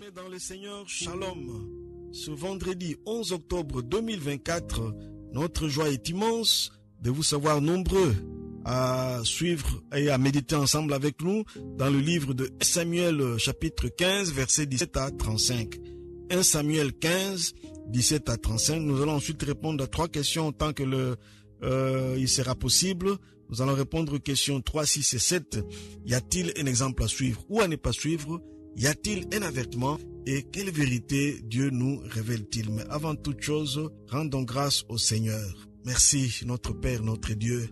Bien-aimés dans le Seigneur, Shalom. Ce vendredi 11 octobre 2024, notre joie est immense de vous savoir nombreux à suivre et à méditer ensemble avec nous dans le livre de Samuel chapitre 15 versets 17 à 35. 1 Samuel 15, 17 à 35. Nous allons ensuite répondre à 3 questions tant que il sera possible. Nous allons répondre aux questions 3, 6 et 7. Y a-t-il un exemple à suivre ou à ne pas suivre? Y a-t-il un avertissement? Et quelle vérité Dieu nous révèle-t-il? Mais avant toute chose, rendons grâce au Seigneur. Merci notre Père, notre Dieu,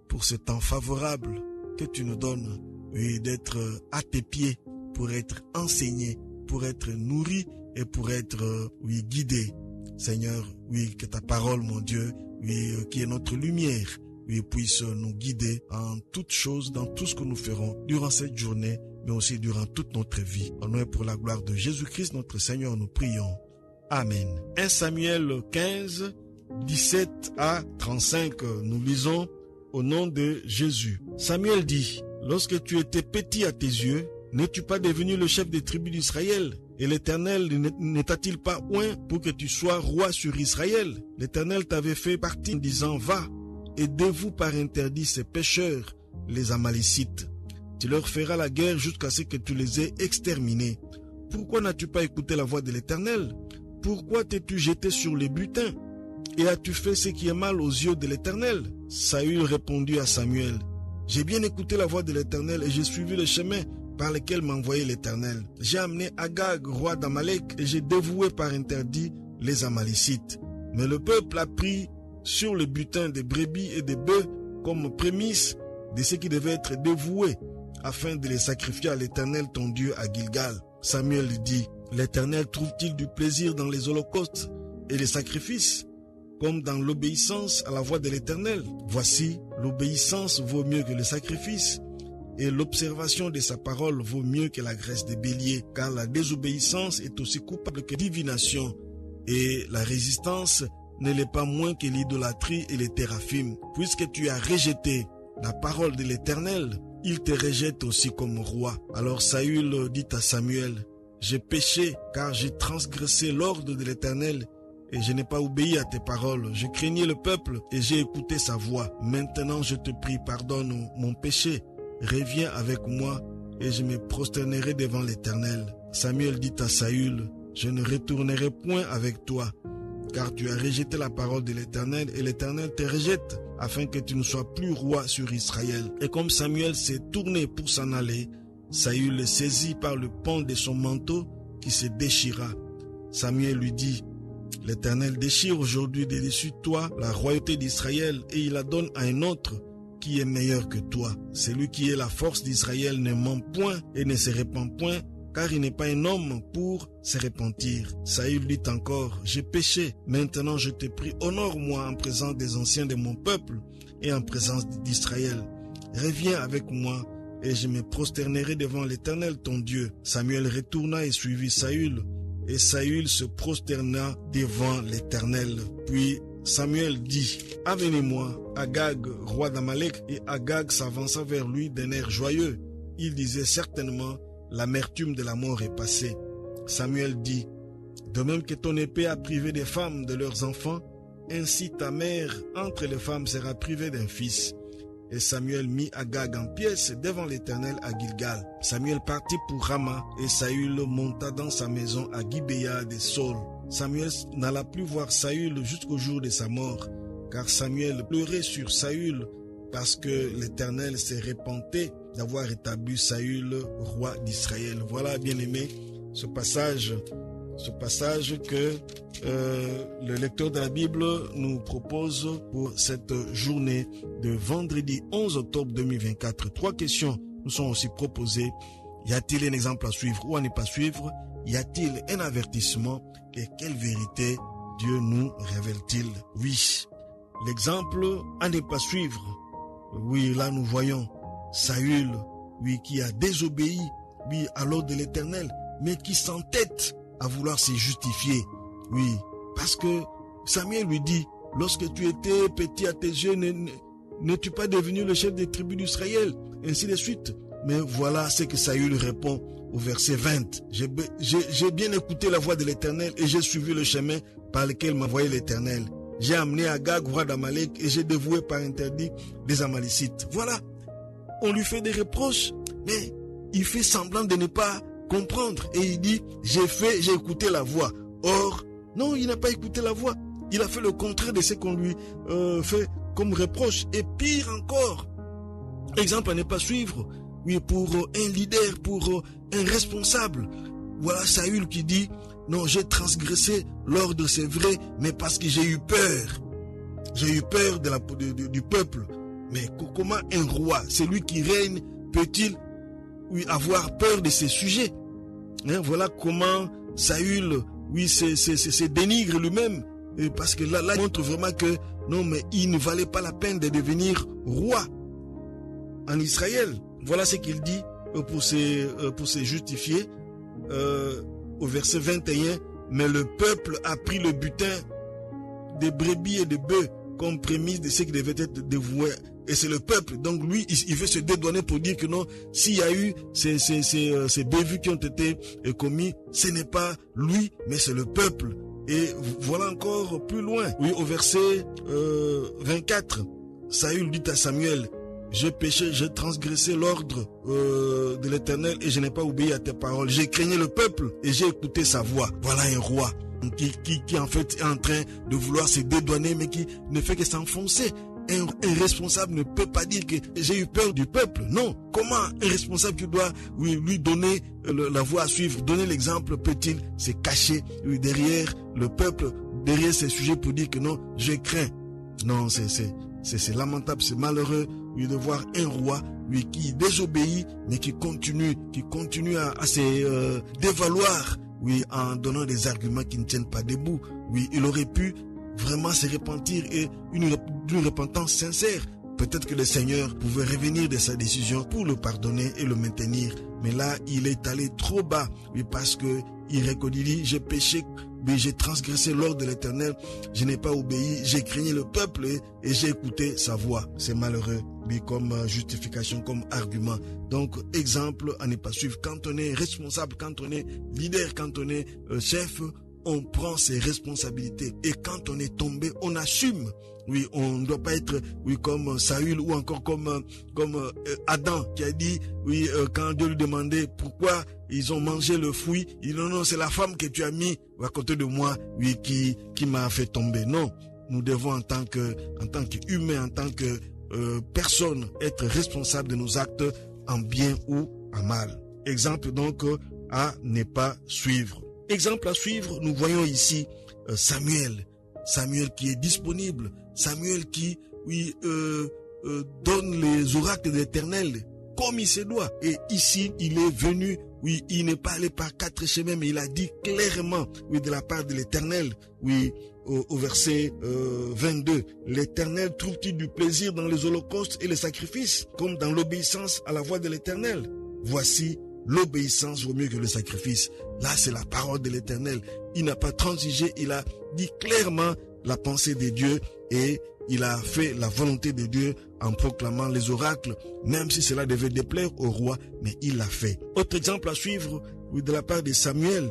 pour ce temps favorable que tu nous donnes, oui, d'être à tes pieds, pour être enseigné, pour être nourri et pour être, oui, guidé. Seigneur, oui, que ta parole, mon Dieu, oui, qui est notre lumière, oui, puisse nous guider en toutes choses, dans tout ce que nous ferons durant cette journée, mais aussi durant toute notre vie. Au nom et pour la gloire de Jésus-Christ, notre Seigneur, nous prions. Amen. 1 Samuel 15, 17 à 35, nous lisons au nom de Jésus. Samuel dit, « Lorsque tu étais petit à tes yeux, n'es-tu pas devenu le chef des tribus d'Israël? Et l'Éternel ne t'a-t-il pas oint pour que tu sois roi sur Israël? L'Éternel t'avait fait partie en disant, « Va, aidez-vous par interdit ces pécheurs, les Amalécites. Tu leur feras la guerre jusqu'à ce que tu les aies exterminés. Pourquoi n'as-tu pas écouté la voix de l'Éternel? Pourquoi t'es-tu jeté sur les butins? Et as-tu fait ce qui est mal aux yeux de l'Éternel? » Saül répondit à Samuel, « J'ai bien écouté la voix de l'Éternel et j'ai suivi le chemin par lequel m'a envoyé l'Éternel. J'ai amené Agag, roi d'Amalek, et j'ai dévoué par interdit les Amalécites. Mais le peuple a pris sur le butin des brebis et des bœufs comme prémisse de ce qui devait être dévoué, afin de les sacrifier à l'Éternel ton Dieu à Gilgal. » Samuel dit, « L'Éternel trouve-t-il du plaisir dans les holocaustes et les sacrifices, comme dans l'obéissance à la voix de l'Éternel? Voici, l'obéissance vaut mieux que le sacrifice, et l'observation de sa parole vaut mieux que la graisse des béliers, car la désobéissance est aussi coupable que divination, et la résistance ne l'est pas moins que l'idolâtrie et les téraphimes. Puisque tu as rejeté la parole de l'Éternel, il te rejette aussi comme roi. » Alors Saül dit à Samuel, « J'ai péché, car j'ai transgressé l'ordre de l'Éternel, et je n'ai pas obéi à tes paroles. Je craignais le peuple, et j'ai écouté sa voix. Maintenant je te prie, pardonne mon péché. Reviens avec moi, et je me prosternerai devant l'Éternel. » Samuel dit à Saül, « Je ne retournerai point avec toi, car tu as rejeté la parole de l'Éternel, et l'Éternel te rejette, afin que tu ne sois plus roi sur Israël. » Et comme Samuel s'est tourné pour s'en aller, Saül le saisit par le pan de son manteau qui se déchira. Samuel lui dit, « L'Éternel déchire aujourd'hui de dessus toi la royauté d'Israël, et il la donne à un autre qui est meilleur que toi. Celui qui est la force d'Israël ne ment point et ne se répand point, car il n'est pas un homme pour se repentir. » Saül dit encore, « J'ai péché. Maintenant je te prie, honore-moi en présence des anciens de mon peuple et en présence d'Israël. Reviens avec moi, et je me prosternerai devant l'Éternel ton Dieu. » Samuel retourna et suivit Saül, et Saül se prosterna devant l'Éternel. Puis Samuel dit, « Amenez-moi Agag, roi d'Amalek. » Et Agag s'avança vers lui d'un air joyeux. Il disait certainement, « L'amertume de la mort est passée. » Samuel dit, « De même que ton épée a privé des femmes de leurs enfants, ainsi ta mère entre les femmes sera privée d'un fils. » Et Samuel mit Agag en pièces devant l'Éternel à Gilgal. Samuel partit pour Rama, et Saül monta dans sa maison à Gibéa de Saul. Samuel n'alla plus voir Saül jusqu'au jour de sa mort, car Samuel pleurait sur Saül parce que l'Éternel s'est repenté d'avoir établi Saül roi d'Israël. Voilà, bien-aimés, ce passage que le lecteur de la Bible nous propose pour cette journée de vendredi 11 octobre 2024. 3 questions nous sont aussi proposées. Y a-t-il un exemple à suivre ou à ne pas suivre? Y a-t-il un avertissement? Et quelle vérité Dieu nous révèle-t-il? Oui, l'exemple à ne pas suivre. Oui, là nous voyons Saül, oui, qui a désobéi, oui, à l'ordre de l'Éternel, mais qui s'entête à vouloir se justifier. Oui, parce que Samuel lui dit, « Lorsque tu étais petit à tes yeux, n'es-tu pas devenu le chef des tribus d'Israël ?» Ainsi de suite. Mais voilà ce que Saül répond au verset 20. J'ai bien écouté la voix de l'Éternel et j'ai suivi le chemin par lequel m'envoyait l'Éternel. J'ai amené Agag, roi d'Amalek, et j'ai dévoué par interdit des Amalécites. Voilà, on lui fait des reproches, mais il fait semblant de ne pas comprendre. Et il dit, j'ai écouté la voix. Or, non, il n'a pas écouté la voix. Il a fait le contraire de ce qu'on lui fait comme reproche. Et pire encore, exemple à ne pas suivre, oui, pour un leader, pour un responsable. Voilà Saül qui dit, non, j'ai transgressé l'ordre, c'est vrai, mais parce que j'ai eu peur. J'ai eu peur du peuple. Mais comment un roi, celui qui règne, peut-il avoir peur de ses sujets? Voilà comment Saül, se dénigre lui-même. Parce que là, il montre vraiment que non, mais il ne valait pas la peine de devenir roi en Israël. Voilà ce qu'il dit pour se justifier au verset 21. Mais le peuple a pris le butin des brebis et des bœufs comme prémisse de ce qui devait être dévoué. Et c'est le peuple. Donc lui, il veut se dédouaner pour dire que non, s'il y a eu ces bévues qui ont été commis, ce n'est pas lui, mais c'est le peuple. Et voilà encore plus loin. Oui, au verset 24, Saül dit à Samuel, j'ai péché, j'ai transgressé l'ordre de l'Éternel et je n'ai pas obéi à tes paroles. J'ai craigné le peuple et j'ai écouté sa voix. Voilà un roi qui en fait est en train de vouloir se dédouaner, mais qui ne fait que s'enfoncer. Un responsable ne peut pas dire que j'ai eu peur du peuple. Non. Comment un responsable qui doit lui donner la voie à suivre, donner l'exemple, peut-il se cacher derrière le peuple, derrière ces sujets pour dire que non, je crains. Non, c'est lamentable, c'est malheureux de voir un roi qui désobéit, mais qui continue à se dévaloir, en donnant des arguments qui ne tiennent pas debout. Oui, il aurait pu vraiment se repentir et d'une repentance sincère. Peut-être que le Seigneur pouvait revenir de sa décision pour le pardonner et le maintenir. Mais là, il est allé trop bas, parce que il dit, j'ai péché, mais j'ai transgressé l'ordre de l'Éternel, je n'ai pas obéi, j'ai craigné le peuple et j'ai écouté sa voix. C'est malheureux, comme justification, comme argument. Donc, exemple à ne pas suivre. Quand on est responsable, quand on est leader, quand on est chef, on prend ses responsabilités. Et quand on est tombé, on assume. Oui, on ne doit pas être comme Saül ou encore comme Adam qui a dit, quand Dieu lui demandait pourquoi ils ont mangé le fruit, il dit non, c'est la femme que tu as mis à côté de moi, qui m'a fait tomber. Non, nous devons en tant qu'humain, en tant que personne, être responsable de nos actes en bien ou en mal. Exemple donc à ne pas suivre. Exemple à suivre, nous voyons ici Samuel qui est disponible, Samuel qui donne les oracles de l'Éternel comme il se doit. Et ici, il est venu, il n'est pas allé par 4 chemins, mais il a dit clairement, de la part de l'Éternel, au verset 22, l'Éternel trouve-t-il du plaisir dans les holocaustes et les sacrifices, comme dans l'obéissance à la voix de l'Éternel? Voici, l'obéissance vaut mieux que le sacrifice. Là, c'est la parole de l'Éternel. Il n'a pas transigé, il a dit clairement la pensée de Dieu et il a fait la volonté de Dieu en proclamant les oracles, même si cela devait déplaire au roi, mais il l'a fait. Autre exemple à suivre, de la part de Samuel,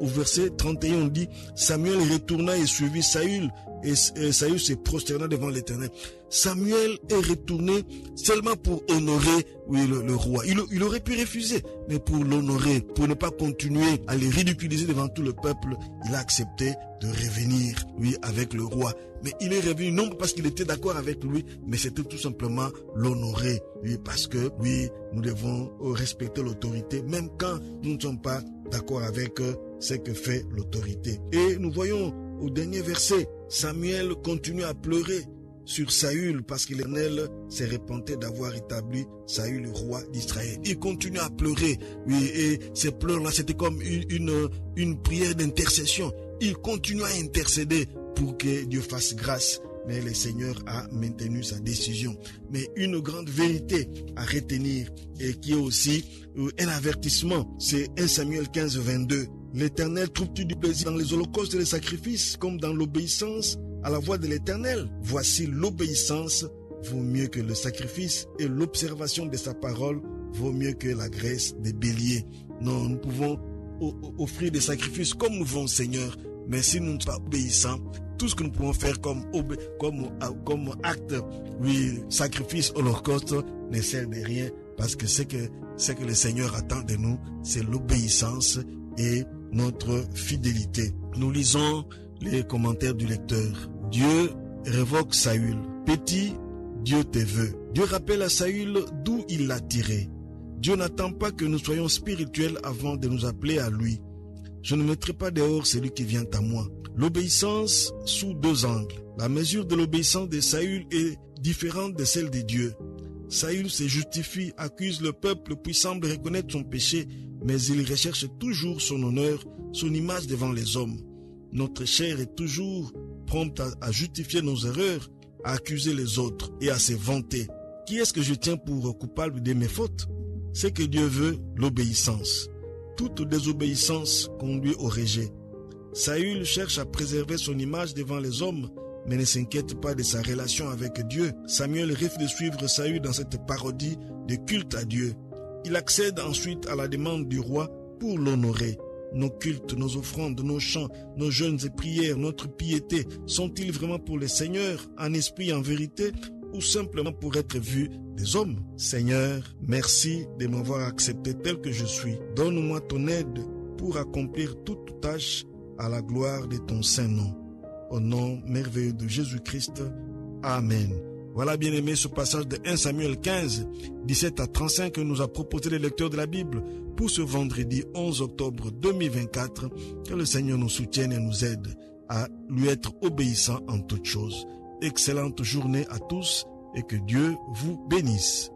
au verset 31, on dit, Samuel retourna et suivit Saül, et Saül se prosterna devant l'Éternel. Samuel est retourné seulement pour honorer le roi. Il aurait pu refuser, mais pour l'honorer, pour ne pas continuer à le ridiculiser devant tout le peuple, il a accepté de revenir, avec le roi. Mais il est revenu non parce qu'il était d'accord avec lui, mais c'était tout simplement l'honorer, parce que, nous devons respecter l'autorité, même quand nous ne sommes pas d'accord avec ce que fait l'autorité. Et nous voyons au dernier verset, Samuel continue à pleurer sur Saül parce que l'Éternel s'est repenté d'avoir établi Saül roi d'Israël. Il continue à pleurer, et ces pleurs-là, c'était comme une prière d'intercession. Il continue à intercéder pour que Dieu fasse grâce. Mais le Seigneur a maintenu sa décision. Mais une grande vérité à retenir et qui est aussi un avertissement, c'est 1 Samuel 15, 22. L'Éternel trouve-t-il du plaisir dans les holocaustes et les sacrifices comme dans l'obéissance à la voix de l'Éternel? Voici l'obéissance vaut mieux que le sacrifice et l'observation de sa parole vaut mieux que la graisse des béliers. Non, nous pouvons offrir des sacrifices comme nous voulons, Seigneur, mais si nous ne sommes pas obéissants, tout ce que nous pouvons faire comme acte, oui, sacrifice, holocauste, ne sert de rien, parce que ce que le Seigneur attend de nous, c'est l'obéissance et notre fidélité. Nous lisons les commentaires du lecteur. Dieu révoque Saül. Petit, Dieu te veut. Dieu rappelle à Saül d'où il l'a tiré. Dieu n'attend pas que nous soyons spirituels avant de nous appeler à lui. Je ne mettrai pas dehors celui qui vient à moi. L'obéissance sous deux angles. La mesure de l'obéissance de Saül est différente de celle de Dieu. Saül se justifie, accuse le peuple, puis semble reconnaître son péché, mais il recherche toujours son honneur, son image devant les hommes. Notre chair est toujours prompte à justifier nos erreurs, à accuser les autres et à se vanter. Qui est-ce que je tiens pour coupable de mes fautes? C'est que Dieu veut l'obéissance. Toute désobéissance conduit au rejet. Saül cherche à préserver son image devant les hommes, mais ne s'inquiète pas de sa relation avec Dieu. Samuel refuse de suivre Saül dans cette parodie de culte à Dieu. Il accède ensuite à la demande du roi pour l'honorer. Nos cultes, nos offrandes, nos chants, nos jeûnes et prières, notre piété, sont-ils vraiment pour le Seigneur, en esprit et en vérité, ou simplement pour être vus des hommes? Seigneur, merci de m'avoir accepté tel que je suis. Donne-moi ton aide pour accomplir toute tâche à la gloire de ton saint nom. Au nom merveilleux de Jésus-Christ. Amen. Voilà, bien-aimés, ce passage de 1 Samuel 15, 17 à 35 que nous a proposé le lecteur de la Bible pour ce vendredi 11 octobre 2024. Que le Seigneur nous soutienne et nous aide à lui être obéissant en toutes choses. Excellente journée à tous et que Dieu vous bénisse.